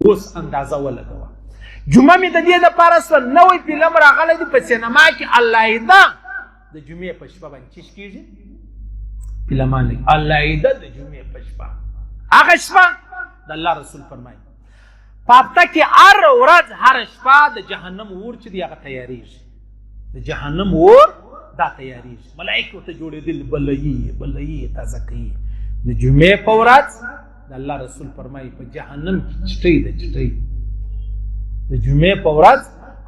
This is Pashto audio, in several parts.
اوس اندازه ولګوه. جمعه مې د دې دپاره سوه نوی فلم راغلی دی په سینما کې الایده د جمعې په شپه باندې چیش کېږي فلمان لګي الایده د جمعې په شپه. هغه شپه د الله رسول فرمایي په هفته کې هر ورځ هره شپه د جهنم اور چې دی هغه تیارېږي. د جهنم اور دا تیارېږي. ملایکې ورته جوړېدلي بلهیي تازه کوي. د جمعې په ورځ د الله رسول فرمایي په جهنم کې چټۍ ده چټۍ. د جمعې په ورځ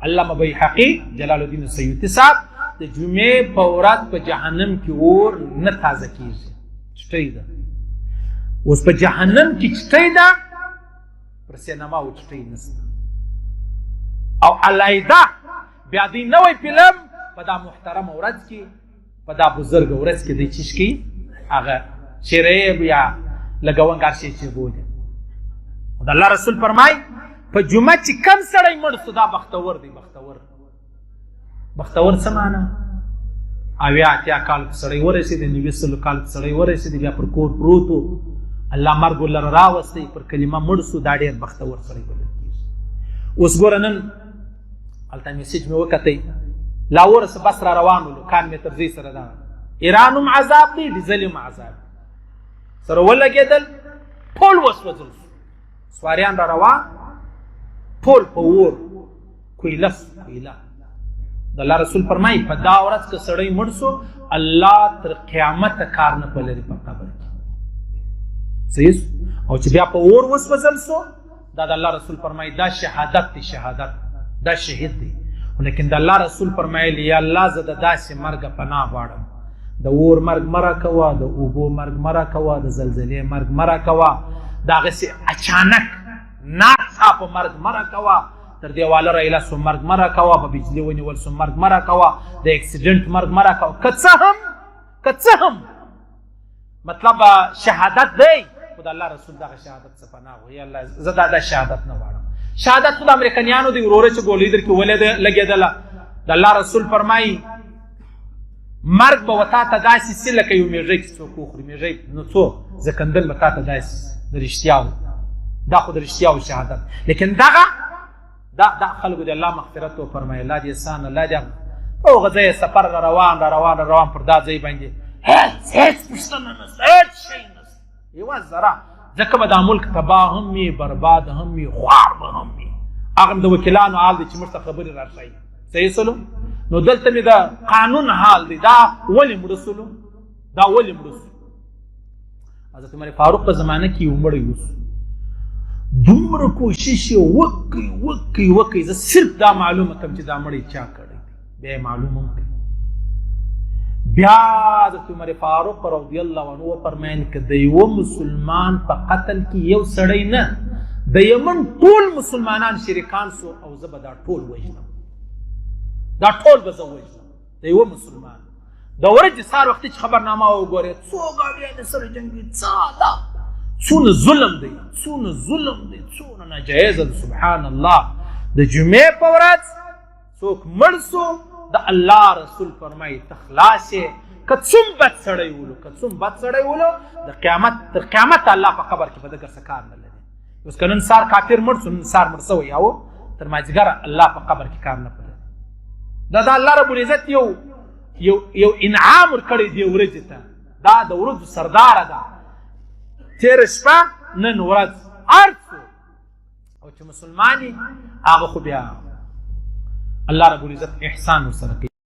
علامه بیهقي جلال الدین سیوطي صاحب د جمعې په ورځ په جهنم کې اور نه تازه کېږي چټۍ ده. اوس په جهنم کې چټۍ ده پر سینماو چټۍ نشته. او علیده بیا دوی نوی فلم په دا محترمه ورځ کې په دا بزرګه ورځ کې دی چیش کوي هغه چیرې یا لګونګار شي چې بولي. د الله رسول فرمایي په جمعه چې کم سړی مړ سو دا بختور دی. بختور څه معنی؟ اویا اتیا کال په سړی ورسېدی 90 کال په سړی ورسېدی بیا پر کور پروت و الله مرګ ورلره راوستی پر کلمه مړ سو دا ډېر بختور سړی بلل کېږي. اوس ګوره نن هلته میسیج مې وکتی لا ورسه بس را روان ولو کان مې تر ځای سره دا ایران هم عذاب دی ډیزل هم عذاب سره ولګېدل پول وسوځل سو سواریان را روان پول په اور کویله د الله رسول فرمایي په دا ورځ که سړی مړ سو الله تر قیامته کار نه پلري په قبر کې صحیح. او چې بیا په اور وسوځل سو دا د الله رسول فرمایي دا شهادت دی شهادت دا شهید دی. لیکن د الله رسول فرمایلی یا الله زه د داسې مرګه پناه غواړم د اور مرګ مه راکوه د اوبو مرګ مه راکوه د زلزلې مرګ مه راکوه د هغسې اچانک ناڅاپه مرګ مه راکوه تر دیواله رایله سو مرګ مه راکوه په بجلي ونیول سو مرګ مه راکوه د اکسیډنټ مرګ مه راکوه که څه هم مطلب شهادت دی خو د الله رسول دغه شهادت څه پناه غواړي الله زه دا شهادت نه غواړم. شهادت خو د امریکایانو دی وروره چې ګولۍ در کې لګېدله د الله رسول فرمایي مرګ به و تا ته داسې سي لکه یو میږی چې څوک وخوري میږی نو څو زکندل به تا ته داسې د رښتیاو دا خو د رښتیاو شهادت. لیکن دغه دا خلکو د الله مغفرت وفرمایي الله دې احسان الله دې هغه ځای سفر را روان پر دا ځای باندې هېڅ پوښتنه نشته هېڅ شی نشته یوه ذره ځکه به دا ملک تباه هم وي برباد هم وي خوار به هم وي. هغه د وکیلانو حال دی چې موږ ته خبرې راښایي صحیح سلو. نو دلته مې د قانون حال دی دا ولې مړه سلو حضرت عمر فاروق په زمانه کې یو مړی اوس دومره کوشش یې وکړي زه صرف دا معلومه کړم چې دا مړی چا کړی بیا یې معلوم هم کړي. بیا حضرت عمر فاروق رضی الله عنه وفرمایل که د یوه مسلمان په قتل کې یو سړی نه د یمن ټول مسلمانان شریکان سو او زه به دا ټول وژنم د یوه مسلمان د ورځې سهار وختي چې خبرنامه وګورې څو ګاډیان سره جنګي څونه ظلم دی څونه ناجایزه ده. سبحان الله د جمعې په ورځ څوک مړ سو د الله رسول فرمایي ته خلاص یې که څوم بد سړی ولو تر قیامت الله په قبر کې به دګر څه کار نه لري. اوس که نن سهار کافر مړ سو نن سهار مړ سوی او تر مازدیګره الله په قبر کې کار نه لري. دا د الله رب العزت یو انعام ورکړی دی ورځې ته دا د ورځو سرداره ده تېره شپه نن ورځ هر څوک او چې مسلمان یي هغه خو بیا الله رب العزت احسان ورسره کوي.